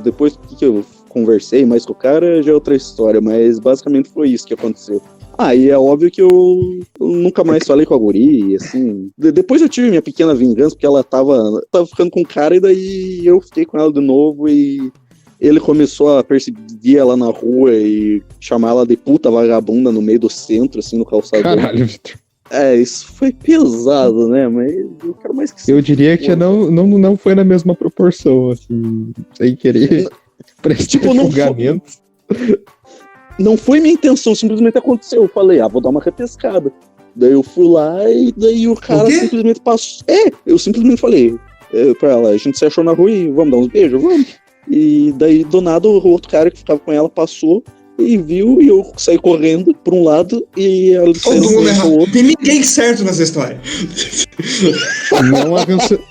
depois que eu conversei mais com o cara, já é outra história, mas basicamente foi isso que aconteceu. E é óbvio que eu nunca mais falei com a guria, e assim... Depois eu tive minha pequena vingança, porque ela tava ficando com o cara, e daí eu fiquei com ela de novo, e ele começou a perseguir ela na rua e chamar ela de puta vagabunda no meio do centro, assim, no calçadão.
Caralho, Vitor.
Isso foi pesado, né? Mas eu quero mais que
Eu diria que não foi na mesma proporção, assim, sem querer prestar
Tipo, não
julgamentos.
Não foi minha intenção, simplesmente aconteceu. Eu falei, vou dar uma repescada. Daí eu fui lá e daí o cara simplesmente passou. Eu simplesmente falei pra ela, a gente se achou na rua e vamos dar uns beijos? Vamos. E daí, do nada, o outro cara que ficava com ela passou e viu, e eu saí correndo por um lado e ela saiu
Todo mundo errado.
pro
Não
outro.
tem ninguém certo nessa história.
Não há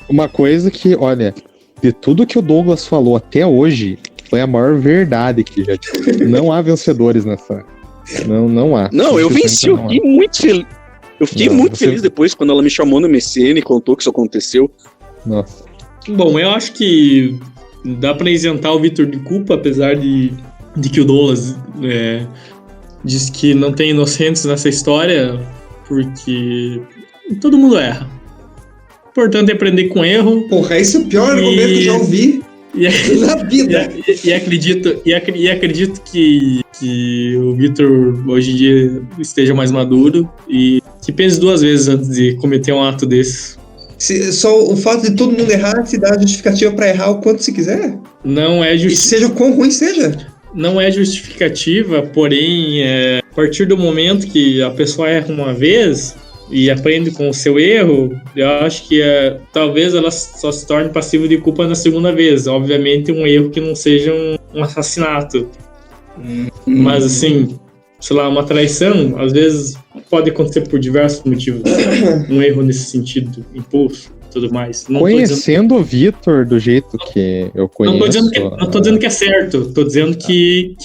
uma coisa que, olha, de tudo que o Douglas falou até hoje, foi a maior verdade que já tive. Não há vencedores nessa. Não há.
Não, eu venci, eu fiquei muito feliz. Eu fiquei muito feliz depois quando ela me chamou no MSN e contou que isso aconteceu.
Nossa.
Bom, eu acho que dá pra isentar o Vitor de culpa, apesar de que o Douglas diz que não tem inocentes nessa história, porque todo mundo erra. O importante é aprender com erro.
Porra, esse é o pior argumento que eu já ouvi na vida.
E acredito que o Vitor hoje em dia esteja mais maduro e que pense 2 vezes antes de cometer um ato desse.
Só o fato de todo mundo errar se dá justificativa pra errar o quanto se quiser?
Não é
E seja o quão ruim seja.
Não é justificativa, porém, a partir do momento que a pessoa erra uma vez e aprende com o seu erro, eu acho que talvez ela só se torne passiva de culpa na segunda vez. Obviamente, um erro que não seja um assassinato. Mas, assim, sei lá, uma traição, às vezes pode acontecer por diversos motivos. Um erro nesse sentido, impulso. Tudo mais.
Conhecendo o Vitor do jeito que eu conheço...
Não tô dizendo que é certo, tô dizendo que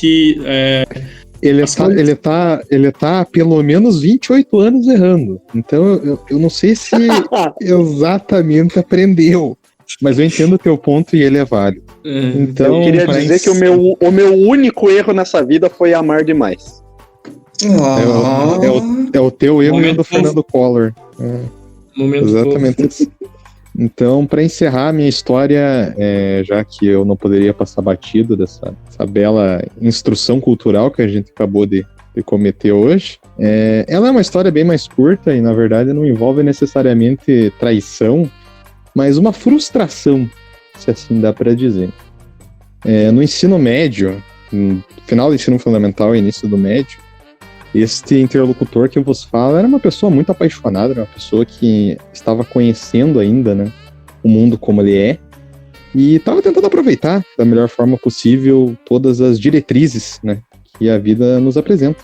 ele tá há pelo menos 28 anos errando. Então eu não sei se exatamente aprendeu. Mas eu entendo o teu ponto e ele é válido. Então,
eu queria dizer que o meu único erro nessa vida foi amar demais.
É o teu erro e o do Fernando Collor. Exatamente isso. Então, para encerrar a minha história, já que eu não poderia passar batido dessa bela instrução cultural que a gente acabou de cometer hoje, ela é uma história bem mais curta e, na verdade, não envolve necessariamente traição, mas uma frustração, se assim dá para dizer. No ensino médio, no final do ensino fundamental e início do médio, este interlocutor que eu vos falo era uma pessoa muito apaixonada, era uma pessoa que estava conhecendo ainda, né, o mundo como ele é, e estava tentando aproveitar da melhor forma possível todas as diretrizes, né, que a vida nos apresenta.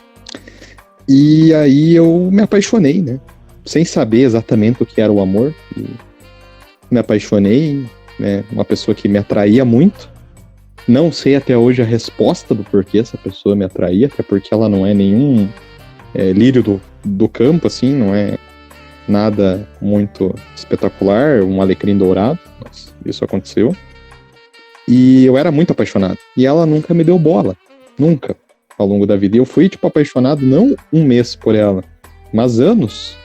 E aí eu me apaixonei, né, sem saber exatamente o que era o amor. Me apaixonei, né, uma pessoa que me atraía muito. Não sei até hoje a resposta do porquê essa pessoa me atraía, até porque ela não é nenhum lírio do campo, assim, não é nada muito espetacular, um alecrim dourado, mas isso aconteceu. E eu era muito apaixonado. E ela nunca me deu bola. Nunca. Ao longo da vida. E eu fui, tipo, apaixonado não um mês por ela, mas anos.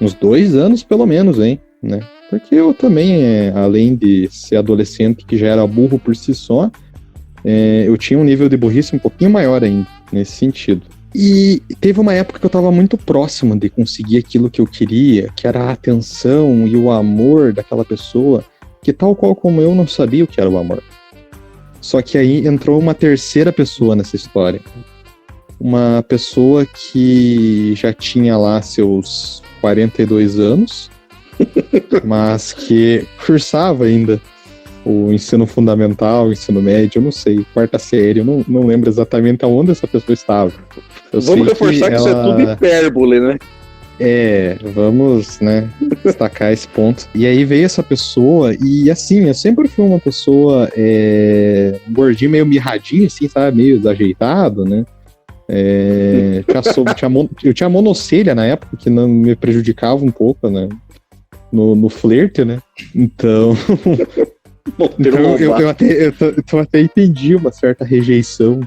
Uns 2 anos, pelo menos, hein? Né? Porque eu também, além de ser adolescente, que já era burro por si só, eu tinha um nível de burrice um pouquinho maior ainda, nesse sentido. E teve uma época que eu tava muito próximo de conseguir aquilo que eu queria, que era a atenção e o amor daquela pessoa, que tal qual como eu não sabia o que era o amor. Só que aí entrou uma terceira pessoa nessa história. Uma pessoa que já tinha lá seus 42 anos, mas que cursava ainda o ensino fundamental, o ensino médio, eu não sei, quarta série, eu não lembro exatamente aonde essa pessoa estava.
Vamos reforçar que isso é tudo hipérbole, né?
Vamos, né, destacar esse ponto. E aí veio essa pessoa, e assim, eu sempre fui uma pessoa um gordinho meio mirradinho, assim, sabe, meio desajeitado, né? Eu tinha monocelha na época, que não me prejudicava um pouco, né? No flerte, né? Então eu até entendi uma certa rejeição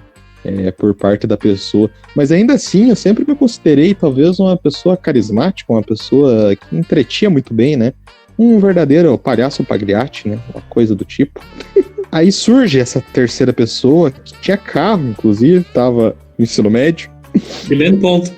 por parte da pessoa. Mas ainda assim, eu sempre me considerei talvez uma pessoa carismática, uma pessoa que entretinha muito bem, né? Um verdadeiro palhaço pagliatti, né? Uma coisa do tipo. Aí surge essa terceira pessoa, que tinha carro, inclusive, tava no ensino médio.
Grande ponto.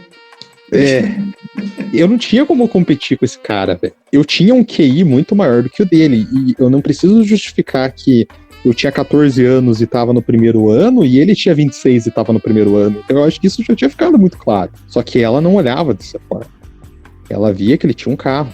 Eu não tinha como competir com esse cara, velho. Eu tinha um QI muito maior do que o dele, e eu não preciso justificar que eu tinha 14 anos e tava no primeiro ano, e ele tinha 26 e tava no primeiro ano. Então eu acho que isso já tinha ficado muito claro. Só que ela não olhava dessa forma. Ela via que ele tinha um carro.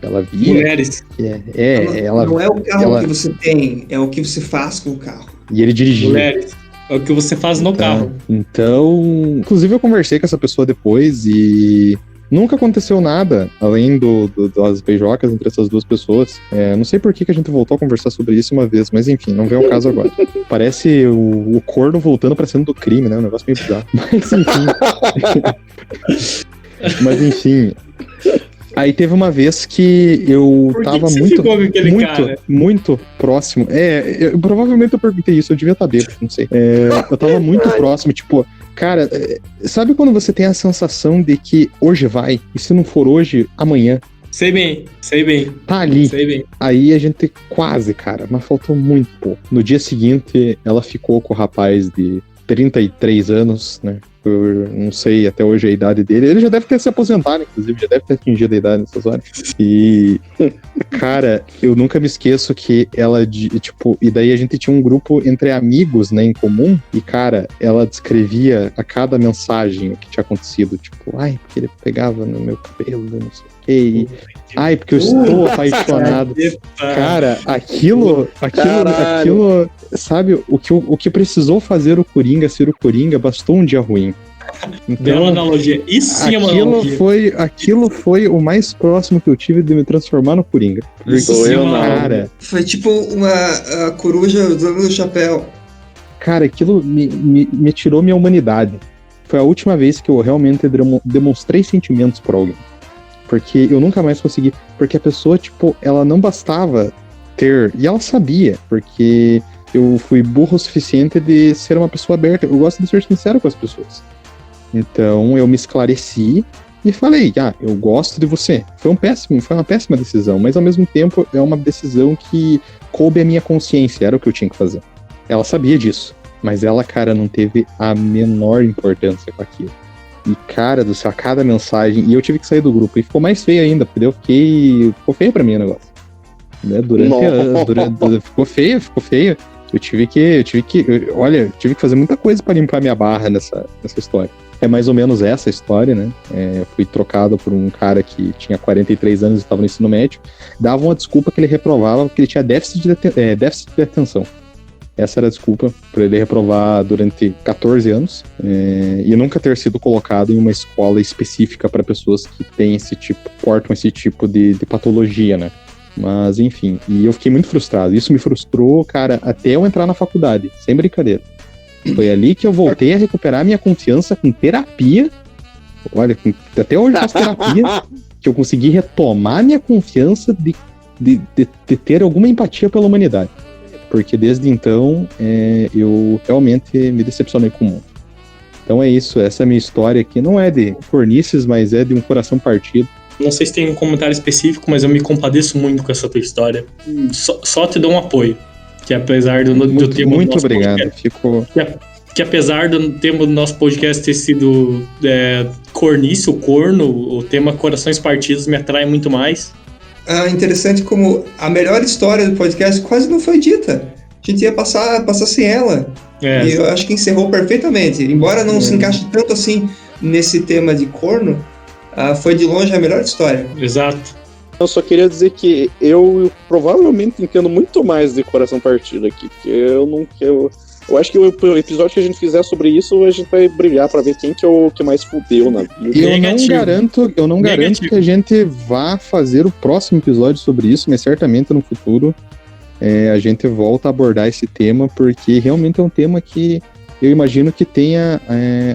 Ela via...
Mulheres.
Não é o carro que você tem, é o que você faz com o carro.
E ele dirigia.
Mulheres. É o que você faz no carro.
Então, inclusive eu conversei com essa pessoa depois e nunca aconteceu nada além das beijocas entre essas duas pessoas. Não sei por que a gente voltou a conversar sobre isso uma vez, mas enfim, não vem ao caso agora. Parece o corno voltando pra cena do crime, né? Um negócio meio bizarro. Mas enfim. Aí teve uma vez que eu tava muito próximo. Provavelmente eu perguntei isso, eu devia estar bêbado, não sei. Eu tava muito próximo, tipo, cara, sabe quando você tem a sensação de que hoje vai, e se não for hoje, amanhã?
Sei bem.
Tá ali.
Sei bem.
Aí a gente quase, cara, mas faltou muito pouco. No dia seguinte, ela ficou com o rapaz de 33 anos, né? Eu não sei até hoje a idade dele. Ele já deve ter se aposentado, inclusive, já deve ter atingido a idade nessas horas. E, cara, eu nunca me esqueço que ela, tipo, e daí a gente tinha um grupo entre amigos, né, em comum, e, cara, ela descrevia a cada mensagem o que tinha acontecido, tipo, ai, porque ele pegava no meu cabelo, não sei o que, ai, porque eu estou apaixonado. Cara, aquilo, sabe, o que precisou fazer o Coringa ser o Coringa, bastou um dia ruim. Então,
bela analogia. Isso sim é uma analogia.
Aquilo foi o mais próximo que eu tive de me transformar no Coringa.
Isso sim é uma analogia.
Foi tipo uma coruja usando o chapéu.
Cara, aquilo me tirou minha humanidade. Foi a última vez que eu realmente demonstrei sentimentos por alguém. Porque eu nunca mais consegui. Porque a pessoa, tipo, ela não bastava ter... E ela sabia, porque eu fui burro o suficiente de ser uma pessoa aberta. Eu gosto de ser sincero com as pessoas. Então eu me esclareci e falei, eu gosto de você. Foi uma péssima decisão, mas ao mesmo tempo é uma decisão que coube à minha consciência, era o que eu tinha que fazer. Ela sabia disso, mas ela, cara, não teve a menor importância com aquilo. E, cara do céu, a cada mensagem... E eu tive que sair do grupo. E ficou mais feio ainda, porque ficou feio pra mim o negócio. Né? Ficou feio. Eu tive que fazer muita coisa pra limpar minha barra nessa história. É mais ou menos essa história, né? Fui trocado por um cara que tinha 43 anos e estava no ensino médio. Dava uma desculpa que ele reprovava porque ele tinha déficit de atenção. Essa era a desculpa para ele reprovar durante 14 anos e nunca ter sido colocado em uma escola específica para pessoas que portam esse tipo de patologia, né? Mas, enfim, e eu fiquei muito frustrado. Isso me frustrou, cara, até eu entrar na faculdade, sem brincadeira. Foi ali que eu voltei a recuperar minha confiança com terapia. Olha, até hoje eu faço terapia. que eu consegui retomar minha confiança de ter alguma empatia pela humanidade. Porque desde então eu realmente me decepcionei com o mundo. Então é isso, essa é a minha história aqui. Não é de cornices, mas é de um coração partido.
Não sei se tem um comentário específico, mas eu me compadeço muito com essa tua história. Só te dou um apoio. Que apesar do tema
Muito
do nosso
obrigado.
podcast, que apesar do tema do nosso podcast ter sido cornice, o corno, o tema Corações Partidos me atrai muito mais.
Interessante como a melhor história do podcast quase não foi dita. A gente ia passar sem ela. E eu acho que encerrou perfeitamente. Embora não se encaixe tanto assim nesse tema de corno, foi de longe a melhor história.
Exato.
Eu só queria dizer que eu provavelmente entendo muito mais de Coração Partido aqui, porque eu acho que o episódio que a gente fizer sobre isso, a gente vai brigar pra ver quem que é o que mais fudeu na vida.
Eu não garanto que a gente vá fazer o próximo episódio sobre isso, mas certamente no futuro a gente volta a abordar esse tema, porque realmente é um tema que eu imagino que tenha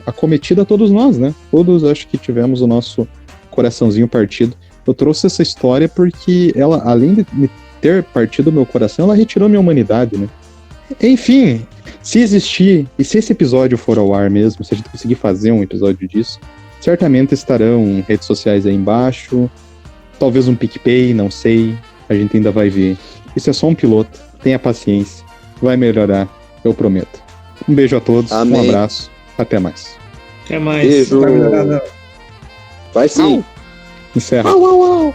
acometido a todos nós, né? Todos acho que tivemos o nosso coraçãozinho partido. Eu trouxe essa história porque ela, além de ter partido o meu coração, ela retirou minha humanidade, né? Enfim, se existir, e se esse episódio for ao ar mesmo, se a gente conseguir fazer um episódio disso, certamente estarão redes sociais aí embaixo, talvez um PicPay, não sei, a gente ainda vai ver. Isso é só um piloto, tenha paciência, vai melhorar, eu prometo. Um beijo a todos,
Amém.
Um abraço, até mais.
Até mais.
Beijo.
Não vai melhorar, não.
Vai sim.
Encerra.
Au, au, au.